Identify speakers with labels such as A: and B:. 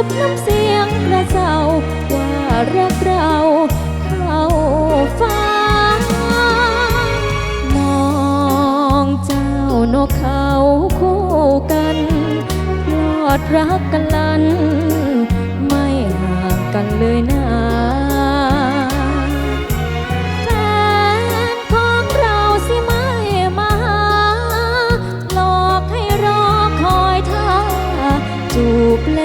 A: บน้ำเสียงกระเซาว่ารักเราเข้าฟ้ามองเจ้านกเขาคู่กันพลอดรักกันลันไม่ห่างกันเลยนะแฟนของเราสิไม่มาหลอกให้รอคอยท่าจูบแล